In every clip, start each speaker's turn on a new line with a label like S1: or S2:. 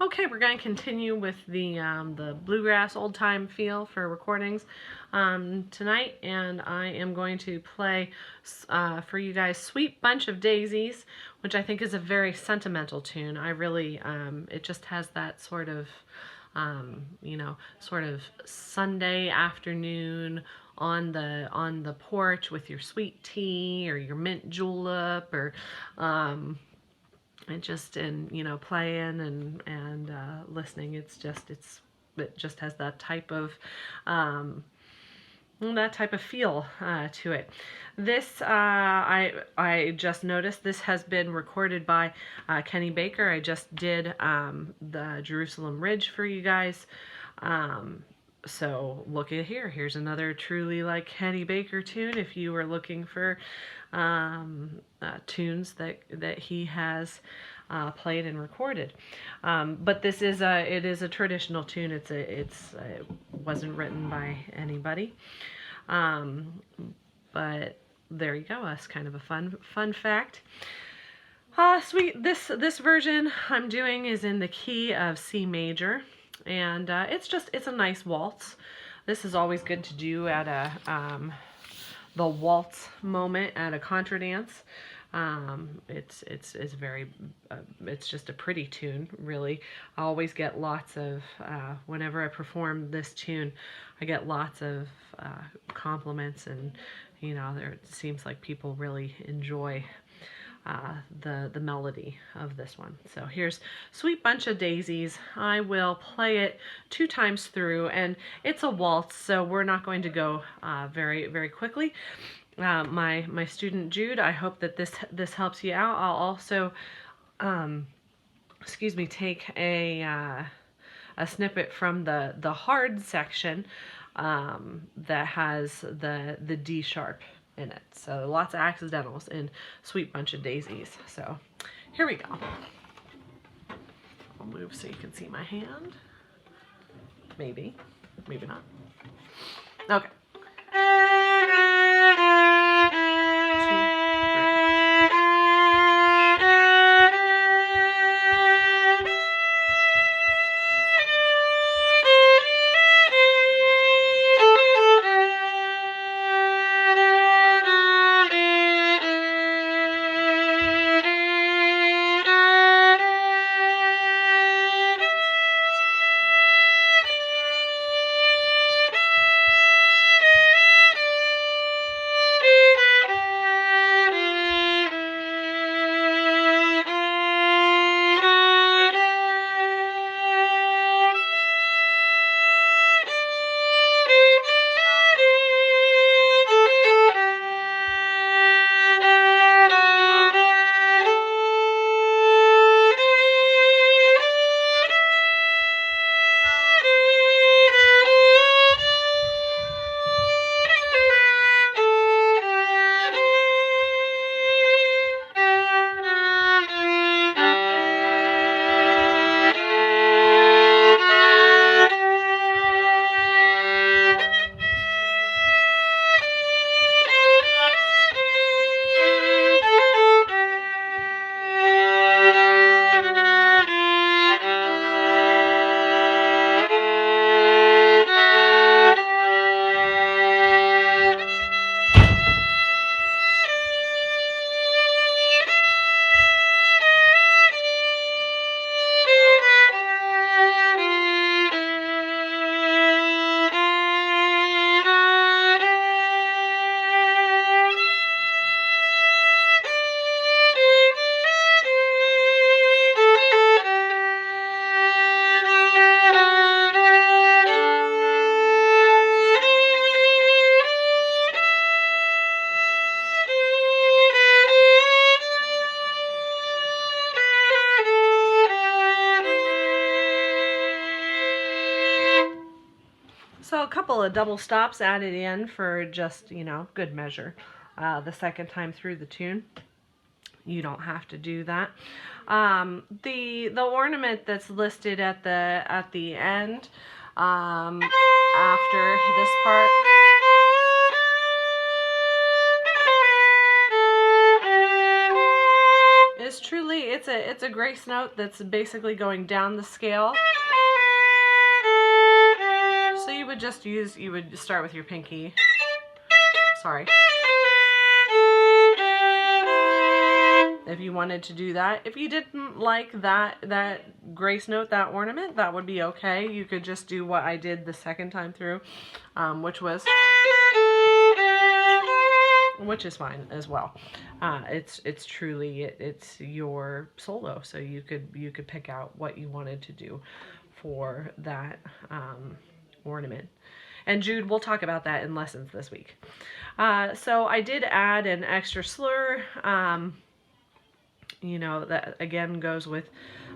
S1: Okay, we're going to continue with the bluegrass old time feel for recordings tonight, and I am going to play for you guys "Sweet Bunch of Daisies," which I think is a very sentimental tune. I really, it just has that sort of, sort of Sunday afternoon on the porch with your sweet tea or your mint julep or and just playing and listening. It just has that type of feel to it. This I just noticed this has been recorded by Kenny Baker. I just did the Jerusalem Ridge for you guys. So look at here. Here's another truly like Kenny Baker tune. If you were looking for tunes that he has played and recorded, but this is a traditional tune. It wasn't written by anybody, but there you go. That's kind of a fun fact. Sweet. This version I'm doing is in the key of C major, and it's a nice waltz. This is always good to do at the waltz moment at a contra dance. It's very it's just a pretty tune, really. I always get lots of whenever I perform this tune, I get lots of compliments, and it seems like people really enjoy the melody of this one. So here's "Sweet Bunch of Daisies." I will play it 2 times through, and it's a waltz, so we're not going to go very quickly. My student Jude, I hope that this helps you out. I'll also take a snippet from the hard section that has the D sharp in it. So lots of accidentals in "Sweet Bunch of Daisies." So here we go. I'll move so you can see my hand. Maybe not. Okay. So a couple of double stops added in for just, good measure. The second time through the tune, you don't have to do that. The ornament that's listed at the end after this part is truly it's it's a grace note that's basically going down the scale. So you would start with your pinky. Sorry. If you wanted to do that. If you didn't like that grace note, that ornament, that would be okay. You could just do what I did the second time through, which is fine as well. It's truly it's your solo, so you could pick out what you wanted to do for that ornament. And Jude, we'll talk about that in lessons this week. So I did add an extra slur. You know, that again goes with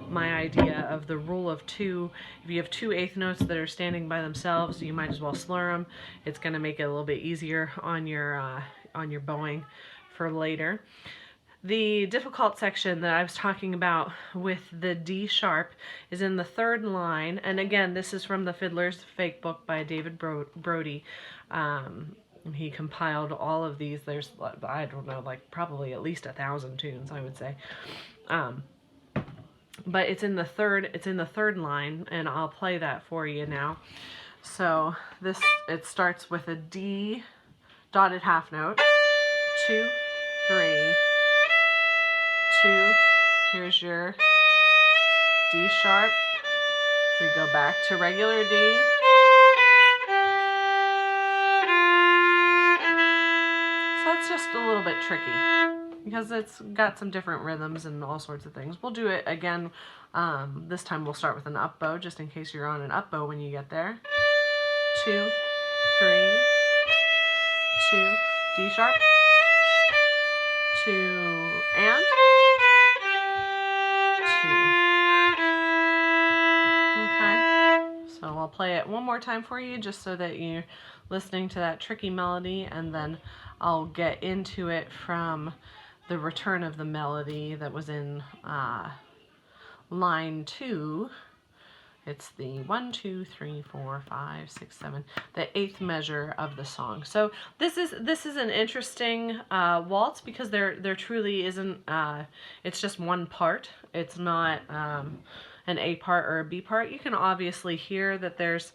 S1: my idea of the rule of two. If you have two eighth notes that are standing by themselves, you might as well slur them. It's going to make it a little bit easier on your bowing for later. The difficult section that I was talking about with the D sharp is in the third line, and again, this is from the Fiddler's Fake Book by David Brody. He compiled all of these. There's, I don't know, like probably at least 1,000 tunes, I would say. But it's in the third line, and I'll play that for you now. So it starts with a D dotted half note. 2, 3, 2. Here's your D sharp. We go back to regular D. It's just a little bit tricky because it's got some different rhythms and all sorts of things. We'll do it again. This time we'll start with an up bow, just in case you're on an up bow when you get there. 2, 3, 2, D sharp, 2, and 2. Okay, so I'll play it one more time for you just so that you're listening to that tricky melody, and then I'll get into it from the return of the melody that was in line 2. It's the 1, 2, 3, 4, 5, 6, 7, the 8th measure of the song. So this is an interesting waltz because there truly isn't. It's just one part. It's not an A part or a B part. You can obviously hear that there's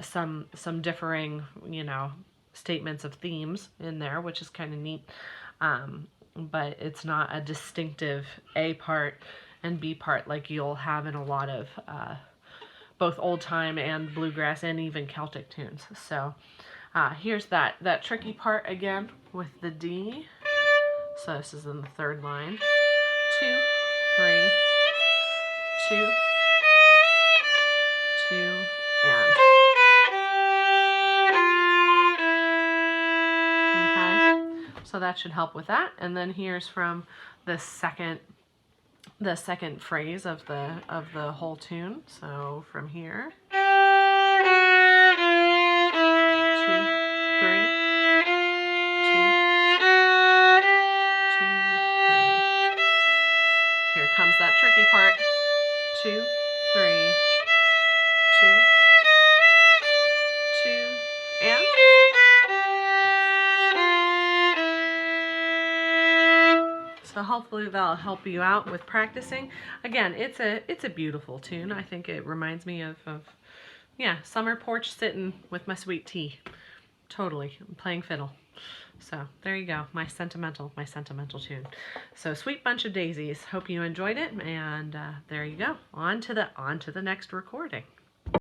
S1: some differing, you know, statements of themes in there, which is kind of neat. But it's not a distinctive A part and B part like you'll have in a lot of both old time and bluegrass and even Celtic tunes. So here's that tricky part again with the D. So this is in the third line. 2, 3, 2, 2, and. Okay, so that should help with that. And then here's from the second phrase of the whole tune. So from here, 2, 3, 2, 2, 3. Here comes that tricky part. 2, 3, 2, 2, and. So hopefully that'll help you out with practicing. Again, it's a beautiful tune. I think it reminds me of yeah, summer porch sitting with my sweet tea. Totally, playing fiddle. So there you go, my sentimental tune. So Sweet Bunch of Daisies. Hope you enjoyed it, and there you go. On to the next recording.